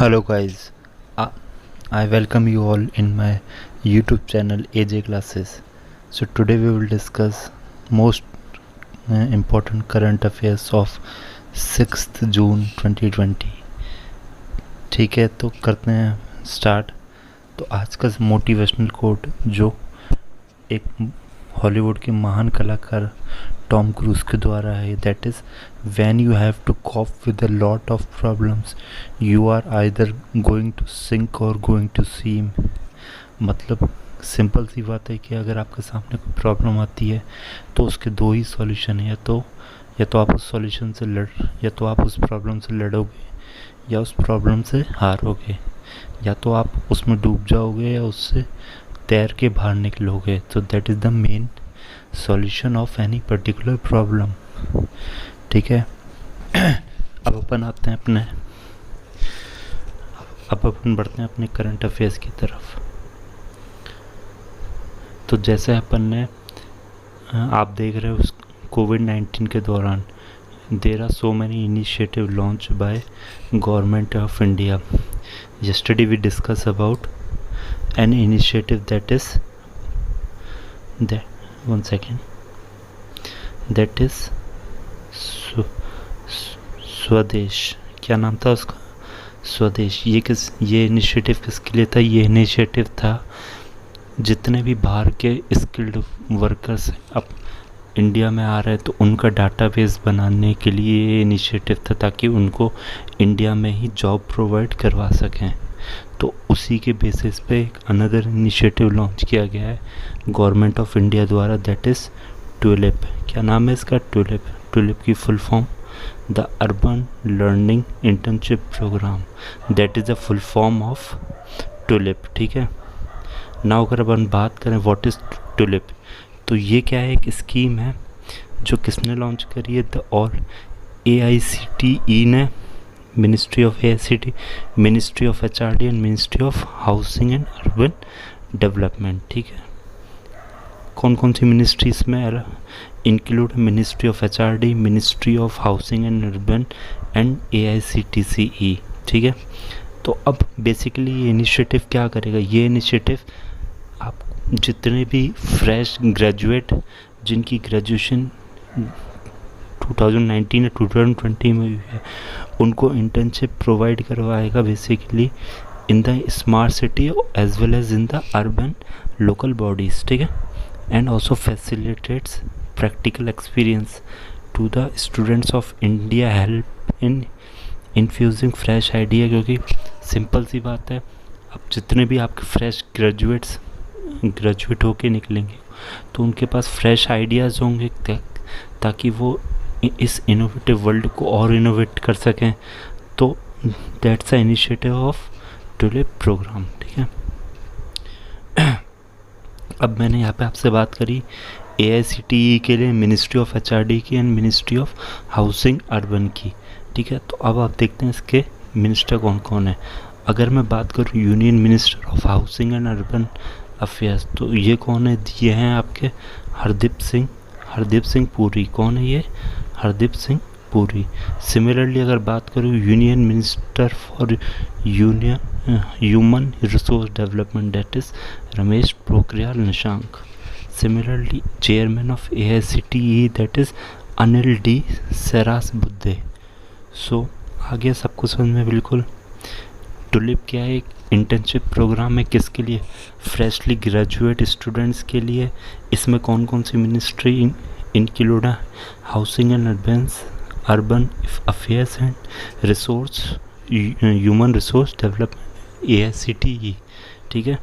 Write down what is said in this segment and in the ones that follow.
Hello guys, I, I welcome you all in my YouTube channel AJ Classes. So today we will discuss most important current affairs of 6th June 2020. ठीक है, तो करते हैं start. तो आज का motivational quote जो एक हॉलीवुड के महान कलाकार टॉम क्रूज के द्वारा है, that is when you have to cope with a lot of problems you are either going to sink or going to swim. मतलब सिंपल सी बात है कि अगर आपके सामने कोई प्रॉब्लम आती है तो उसके दो ही सॉल्यूशन है, या तो आप उस सॉल्यूशन से या तो आप उस प्रॉब्लम से लड़ोगे या उस प्रॉब्लम से हारोगे, या तो आप उसमें डूब जाओगे या उससे तैर के बाहर निकलोगे। तो that is the main solution of any particular problem. ठीक है, अब अपन बढ़ते हैं अपने करंट अफेयर्स की तरफ। तो जैसे अपन ने आप देख रहे हो कोविड-19 के दौरान there are so many initiative launch by government of India. yesterday we discussed about an initiative that is स्वदेश। क्या नाम था उसका? स्वदेश। ये इनिशिएटिव किसके लिए था? ये इनिशिएटिव था जितने भी बाहर के स्किल्ड वर्कर्स अब इंडिया में आ रहे हैं तो उनका डाटाबेस बनाने के लिए ये इनिशिएटिव था, ताकि उनको इंडिया में ही जॉब प्रोवाइड करवा सकें। तो उसी के बेसिस पे एक अनदर इनिशिएटिव लॉन्च किया गया है गवर्नमेंट ऑफ इंडिया द्वारा, दैट इज़ ट्यूलिप। क्या नाम है इसका? ट्यूलिप की full form the urban learning internship program, that is the full form of TULIP. ठीक है, नाउ अगर अपन बात करें व्हाट इज़ ट्यूलिप, तो ये क्या है? एक स्कीम है जो किसने लॉन्च करी है? द ऑल AICTE ने, ministry of AICTE, ministry of HRD and ministry of housing and urban development. ठीक है, कौन कौन सी मिनिस्ट्रीज में include? Ministry of HRD, ministry of housing and urban and AICTE। ठीक है, तो अब बेसिकली ये इनिशिएटिव क्या करेगा? ये इनिशिएटिव आप जितने भी फ्रेश ग्रेजुएट जिनकी ग्रेजुएशन 2019 या 2020 में हुई है उनको इंटर्नशिप प्रोवाइड करवाएगा, basically in the smart city as well as in the urban local bodies. ठीक है, and also facilitates practical experience to the students of India, help in infusing fresh idea. क्योंकि simple सी बात है, अब जितने भी आपके फ्रेश ग्रेजुएट होके निकलेंगे तो उनके पास फ्रेश आइडियाज़ होंगे ताकि वो इस इनोवेटिव वर्ल्ड को और इनोवेट कर सकें। तो that's a initiative of TULIP program. ठीक है, अब मैंने यहाँ पे आपसे बात करी AICTE के लिए, मिनिस्ट्री ऑफ HRD की and ministry of housing urban की। ठीक है, तो अब आप देखते हैं इसके मिनिस्टर कौन कौन है। अगर मैं बात करूँ union minister of housing and urban affairs, तो ये कौन है? ये हैं आपके हरदीप सिंह पुरी। कौन है ये? हरदीप सिंह पुरी। सिमिलरली अगर बात करूँ union minister for human resource development, that is Ramesh Pokhriyal Nishank. Similarly chairman of AICTE, that is Anil D सेरासबुद्धे। सो आगे सबको समझ में बिल्कुल। ट्यूलिप क्या है? एक इंटर्नशिप प्रोग्राम है, किसके लिए? फ्रेशली ग्रेजुएट स्टूडेंट्स के लिए। इसमें कौन कौन सी मिनिस्ट्री इंक्लूड है? Housing and urban affairs and human resource development, AICTE। ठीक है,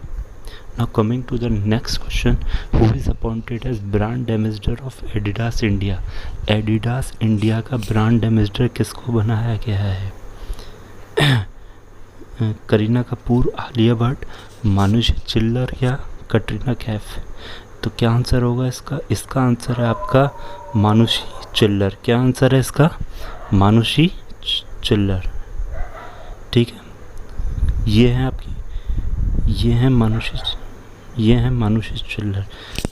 now coming to the next question, who is appointed as brand ambassador of Adidas India? Adidas India का ब्रांड एम्बेसडर किसको बनाया गया है? करीना कपूर, आलिया भट्ट, मानुषी चिल्लर या कटरीना कैफ? तो क्या आंसर होगा इसका? इसका आंसर है आपका मानुषी चिल्लर। क्या आंसर है इसका? मानुषी चिल्लर। ठीक है, ये हैं मानुषी चिल्लर।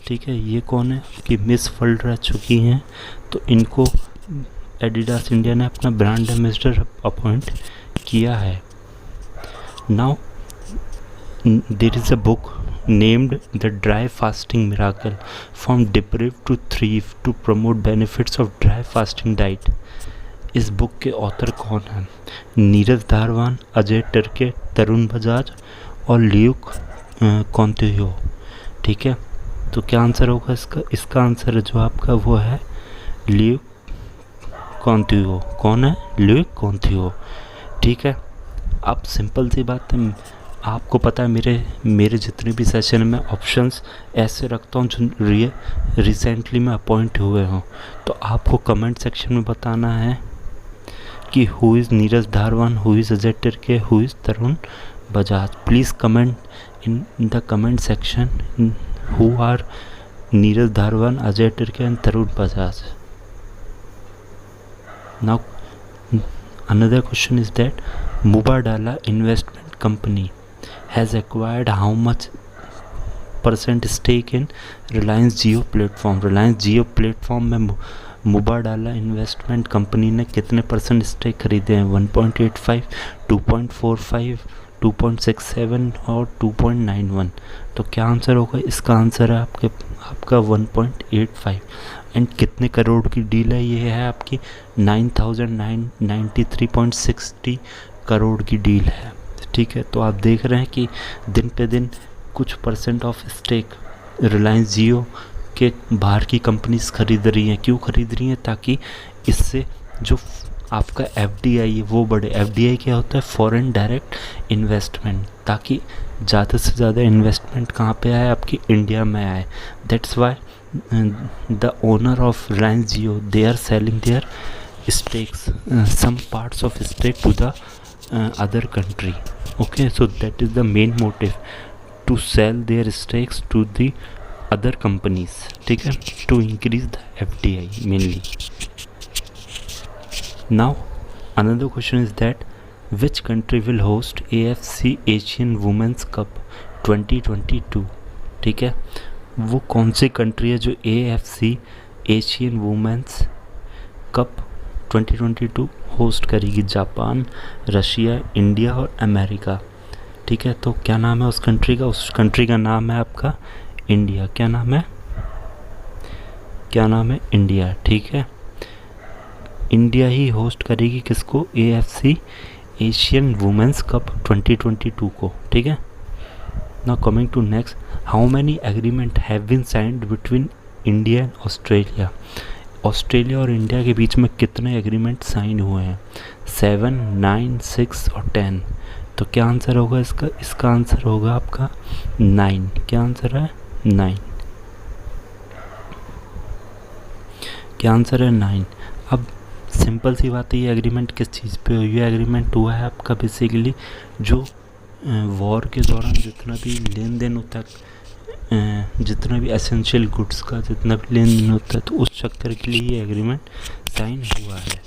ठीक है, ये कौन है? कि मिस वर्ल्ड रह चुकी हैं, तो इनको एडिडास इंडिया ने अपना ब्रांड एम्बेसडर अपॉइंट किया है। Now there is a book named The Dry Fasting Miracle, From Deprived to Thrive, to promote benefits of dry fasting diet. इस बुक के ऑथर कौन हैं? नीरज धारवान, अजय टर्के, तरुण बजाज और ल्यूक कॉन्थियो। ठीक है, तो क्या आंसर होगा इसका आंसर जो आपका वो है ल्यूक कॉन्थियो। कौन है? ल्यूक कॉन्थियो। ठीक है, अब सिंपल सी बात है, आपको पता है मेरे जितने भी सेशन में ऑप्शंस ऐसे रखता हूँ जो रिसेंटली में अपॉइंट हुए हों। तो आपको कमेंट सेक्शन में बताना है कि who is Neeraj Dharwan, who is Ajay Tirkey, who is Tarun Bajaj. Please comment in the comment section who are Neeraj Dharwan, Ajay Tirkey and Tarun Bajaj. Now another question is that Mubadala Investment Company has acquired how much % stake in Reliance Jio platform. Reliance Jio platform में मुबाडाला investment company ने कितने % stake खरीदे हैं? 1.85, 2.45, 2.67 और 2.91. तो क्या answer होगा? इसका आंसर है आपका 1.85. एंड कितने करोड़ की डील है? ये है आपकी 9,993.60 करोड़ की डील है. ठीक है, तो आप देख रहे हैं कि दिन पे दिन कुछ % ऑफ स्टेक रिलायंस जियो के बाहर की कंपनीज खरीद रही हैं. क्यों खरीद रही हैं? ताकि इससे जो आपका FDI है वो बढ़े. FDI क्या होता है? Foreign direct investment. ताकि ज़्यादा से ज़्यादा इन्वेस्टमेंट कहाँ पे आए? आपकी इंडिया में आए. That's why the owner of Reliance Jio, they are selling their stakes, some parts of stake to the other country. Okay, so that is the main motive to sell their stakes to the other companies. ठीक है, to increase the FDI mainly. Now another question is that which country will host AFC Asian Women's Cup 2022? ठीक है, वो कौन सी country है जो AFC Asian women's cup 2022 host करेगी? Japan, Russia, India और अमेरिका. ठीक है, तो क्या नाम है उस कंट्री का? उस कंट्री का नाम है आपका इंडिया. क्या नाम है? इंडिया. ठीक है, इंडिया ही होस्ट करेगी किसको? AFC एशियन वुमेंस कप 2022 को. ठीक है, now coming to next, how many agreement have been signed between India and Australia? Australia और इंडिया के बीच में कितने एग्रीमेंट साइन हुए हैं? 7, 9, 6 और 10. तो क्या आंसर होगा इसका आंसर होगा आपका 9. क्या आंसर है? 9. क्या आंसर है? 9. अब सिंपल सी बात है, ये एग्रीमेंट किस चीज़ पे हुई? ये एग्रीमेंट हुआ है आपका बेसिकली जो वॉर के दौरान जितना भी लेन देन होता है, जितना भी एसेंशियल गुड्स का जितना भी लेन देन होता है, तो उस चक्कर के लिए ये एग्रीमेंट साइन हुआ है.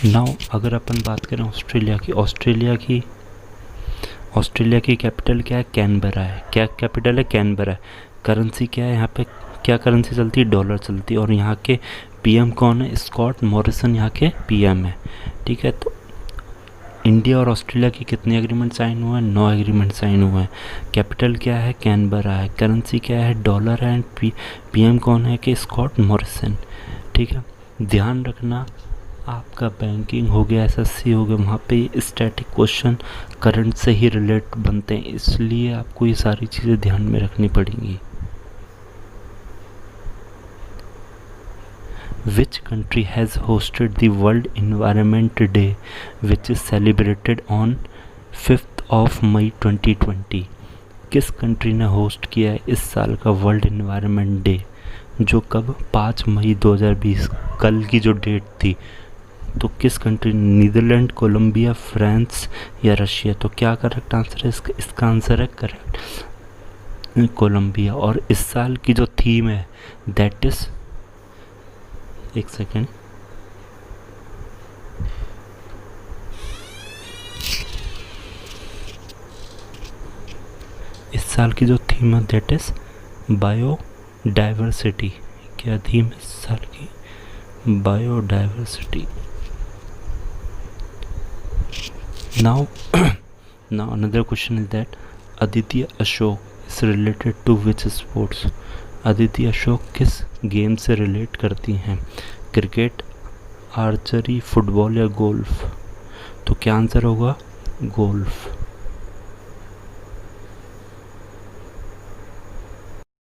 नाउ अगर अपन बात करें ऑस्ट्रेलिया की कैपिटल क्या है? कैनबरा है. क्या कैपिटल है? कैनबरा है. करेंसी क्या है? यहाँ पे क्या करेंसी चलती है? डॉलर चलती है. और यहाँ के PM कौन है? स्कॉट मॉरिसन यहाँ के PM है. ठीक है, तो इंडिया और ऑस्ट्रेलिया की कितने एग्रीमेंट साइन हुए हैं? 9 एग्रीमेंट साइन हुए हैं. कैपिटल क्या है? कैनबरा है. करेंसी क्या है? डॉलर है. एंड PM कौन है? कि स्कॉट मॉरिसन. ठीक है, ध्यान रखना आपका बैंकिंग हो गया, SSC हो गया, वहाँ पे स्टैटिक क्वेश्चन करंट से ही रिलेट बनते हैं, इसलिए आपको ये सारी चीज़ें ध्यान में रखनी पड़ेंगी. Which country has hosted the World Environment Day, which is celebrated on 5th of May 2020? किस कंट्री ने होस्ट किया है इस साल का वर्ल्ड इन्वायरमेंट डे, जो कब? 5 मई 2020, कल की जो डेट थी. तो किस कंट्री? नीदरलैंड, कोलंबिया, फ्रांस या रशिया. तो क्या करेक्ट आंसर है इसका आंसर है करेक्ट कोलंबिया. और इस साल की जो थीम है दैट इज़, एक सेकेंड, इस साल की जो थीम है दैट इज बायोडाइवर्सिटी. क्या थीम है इस साल की? Biodiversity. Now, now another question is that Aditya Ashok is related to which sports? Aditi Ashok किस गेम से रिलेट करती हैं? क्रिकेट, आर्चरी, फुटबॉल या गोल्फ? तो क्या आंसर होगा? गोल्फ।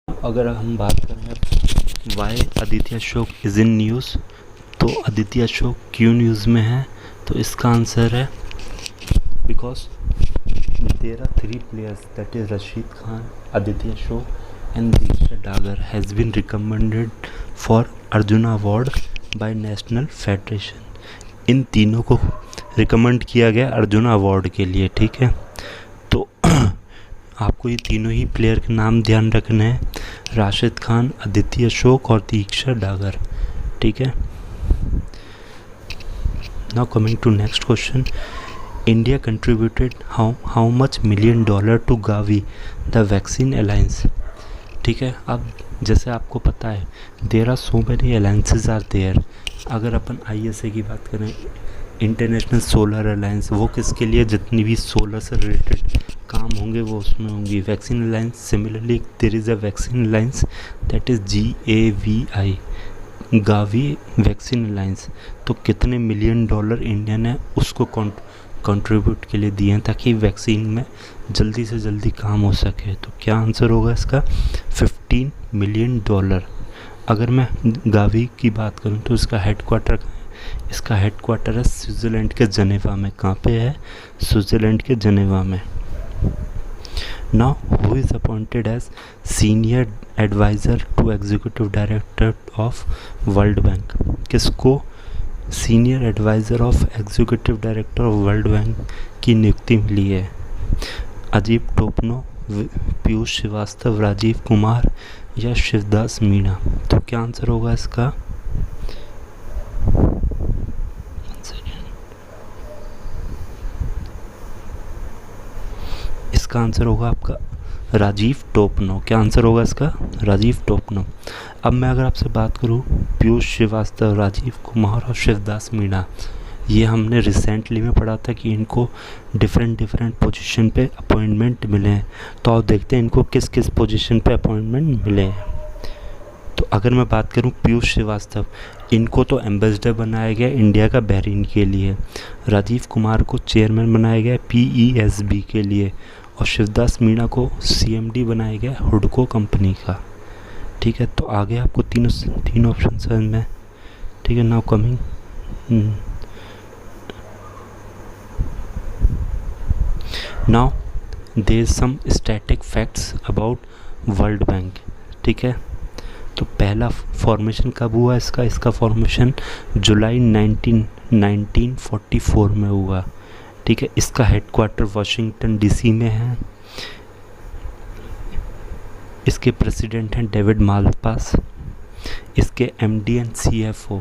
अगर हम बात करें why Aditya Ashok is in news, तो आदित्य अशोक क्यों न्यूज़ में है? तो इसका आंसर है because there are 3 players, that is Rashid Khan, Aditya Ashok and Diksha Dagar has been recommended for Arjuna award by national federation. इन तीनों को रिकमेंड किया गया अर्जुन अवार्ड के लिए, ठीक है। तो आपको ये तीनों ही प्लेयर के नाम ध्यान रखने हैं, राशिद खान, आदित्य अशोक और दीक्षा डागर, ठीक है। Now coming to next question, India contributed how much $1 million to GAVI the vaccine alliance? ठीक है, अब जैसे आपको पता है there are so many alliances are there. अगर अपन ISA की बात करें, इंटरनेशनल सोलर अलायंस, वो किसके लिए? जितनी भी सोलर से रिलेटेड काम होंगे वो उसमें होंगी। Vaccine alliance, similarly there is a vaccine alliance that is GAVI, GAVI vaccine alliance. तो कितने $1 million इंडिया ने उसको कंट्रीब्यूट के लिए दिए हैं ताकि वैक्सीन में जल्दी से जल्दी काम हो सके? तो क्या आंसर होगा इसका? $15 million। अगर मैं गावी की बात करूं तो इसका हेडक्वार्टर कहाँ है? इसका हेडक्वार्टर है स्विट्ज़रलैंड के जनेवा में। कहाँ पे है? स्विट्ज़रलैंड के जनेवा में। Now who is appointed as senior adviser to executive director of World Bank? किसको senior adviser of executive director of World Bank की नियुक्ति मिली है? अजीत टोपनो, पीयूष श्रीवास्तव, राजीव कुमार या शिवदास मीणा? तो क्या आंसर होगा इसका? इसका आंसर होगा आपका राजीव टोपनो। क्या आंसर होगा इसका? राजीव टोपनो। अब मैं अगर आपसे बात करूं, पीयूष श्रीवास्तव, राजीव कुमार और शिवदास मीणा, ये हमने रिसेंटली में पढ़ा था कि इनको डिफरेंट पोजीशन पे अपॉइंटमेंट मिले हैं। तो आप देखते हैं इनको किस किस पोजीशन पे अपॉइंटमेंट मिले हैं। तो अगर मैं बात करूं पीयूष श्रीवास्तव, इनको तो एम्बेसडर बनाया गया इंडिया का बहरीन के लिए। राजीव कुमार को चेयरमैन बनाया गया PESB के लिए। और शिवदास मीणा को CMD बनाया गया हुडको कंपनी का, ठीक है। तो आगे आपको तीनों ऑप्शन समझ में, ठीक है। Now coming now there is some static facts about World Bank, ठीक है। तो पहला फॉर्मेशन कब हुआ इसका? इसका फॉर्मेशन जुलाई 1944 में हुआ, ठीक है। इसका हेडक्वार्टर वाशिंगटन DC में है। इसके प्रेसिडेंट हैं डेविड मालपास। इसके MD एंड CFO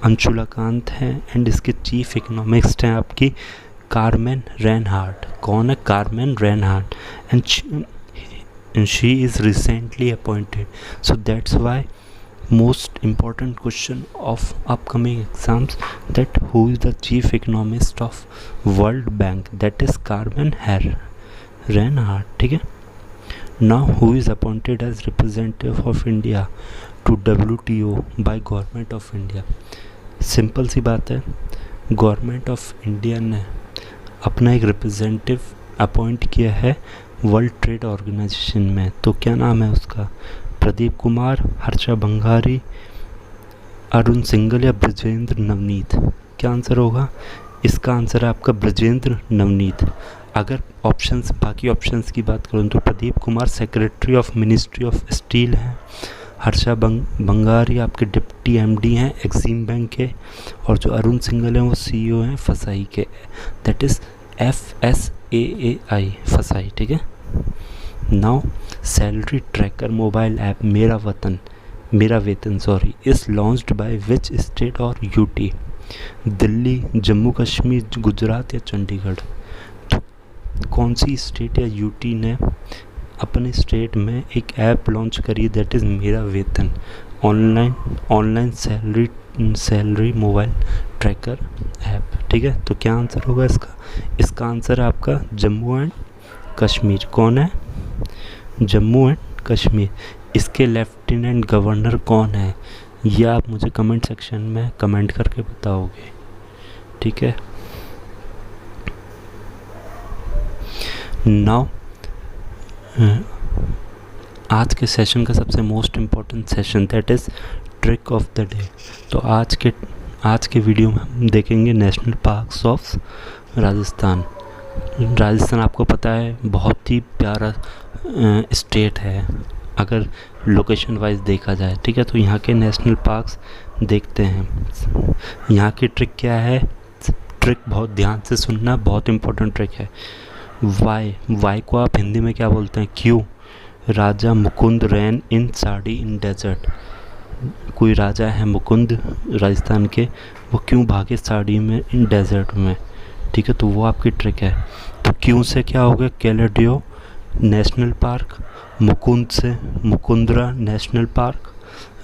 अंशुलाकांत हैं एंड इसके चीफ इकोनॉमिस्ट हैं आपकी कार्मेन रेनहार्ट। कौन है? Carmen Reinhart. And she is recently appointed. So that's why most important question of upcoming exams, that who is the chief economist of World Bank? That is Carmen Reinhart, ठीक है। Now who is appointed as representative of India to WTO by Government of India? Simple सी बात है, government of India ने अपना एक representative appoint किया है वर्ल्ड ट्रेड ऑर्गेनाइजेशन में। तो क्या नाम है उसका? प्रदीप कुमार, हर्षा बंगारी, अरुण सिंघल या ब्रजेंद्र नवनीत? क्या आंसर होगा? इसका आंसर है आपका ब्रजेंद्र नवनीत। अगर ऑप्शंस, बाकी ऑप्शंस की बात करूँ तो Pradeep Kumar secretary of ministry of steel हैं, हर्षा बंगारी आपके डिप्टी MD हैं एक्सिम बैंक के, और जो अरुण सिंघल हैं वो CEO हैं फसाई के, दैट इज़ FSAAI फसाई, ठीक है। Now salary tracker mobile app मेरा वेतन is launched by which state और UT? दिल्ली, जम्मू कश्मीर, गुजरात या चंडीगढ़? तो कौन सी स्टेट या UT ने अपने स्टेट में एक ऐप लॉन्च करी, दैट इज़ मेरा वेतन, online salary mobile tracker app. ठीक है, तो क्या आंसर होगा इसका? इसका आंसर है आपका जम्मू एंड कश्मीर। कौन है? जम्मू एंड कश्मीर। इसके लेफ्टिनेंट गवर्नर कौन है? ये आप मुझे कमेंट सेक्शन में कमेंट करके बताओगे, ठीक है। नाउ आज के सेशन का सबसे most important session, that is trick of the day. तो आज के वीडियो में हम देखेंगे national parks of Rajasthan. Rajasthan आपको पता है बहुत ही प्यारा स्टेट है अगर लोकेशन वाइज देखा जाए, ठीक है। तो यहाँ के नेशनल पार्क्स देखते हैं। यहाँ की ट्रिक क्या है? ट्रिक बहुत ध्यान से सुनना, बहुत इम्पोर्टेंट ट्रिक है। वाई को आप हिंदी में क्या बोलते हैं? क्यों? राजा मुकुंद रैन इन साड़ी इन डेजर्ट। कोई राजा है मुकुंद राजस्थान के, वो क्यों भागे साड़ी में इन डेजर्ट में, ठीक है। तो वो आपकी ट्रिक है। तो क्यों से क्या हो गया? केलेडियो नेशनल पार्क, मुकुंद से मुकुंदरा नेशनल पार्क,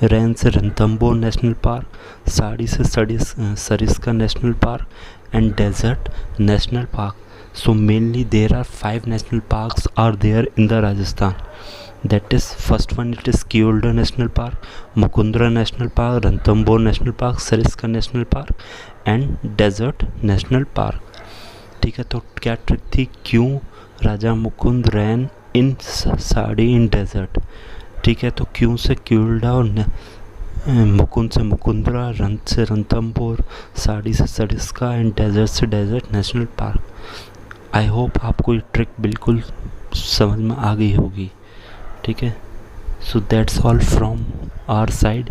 रैन से रणथंबोर नेशनल पार्क, साड़ी से Sariska national park and desert national park. So mainly there are 5 national parks are there in the Rajasthan. That is, first one it is Keoladh National Park, Mukundra National Park, Ranthambore National Park, Sariska National Park and Desert National Park. ठीक है, तो क्या trick थी? क्यों राजा मुकुंद रैन इन sari in desert, ठीक है। तो क्यों से क्योल्डा और मुकुंद से मुकुंदरा, रन से रणथंबोर, साड़ी से सरिस्का एंड डेजर्ट से desert national park. I hope आपको ये ट्रिक बिल्कुल समझ में आ गई होगी, ठीक है। So that's all from our side.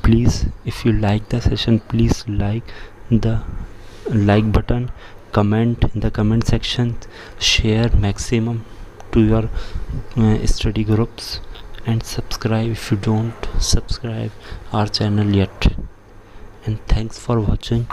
Please if you like the session, please like the like button, comment in the comment section, share maximum to your study groups and subscribe if you don't subscribe our channel yet. And thanks for watching.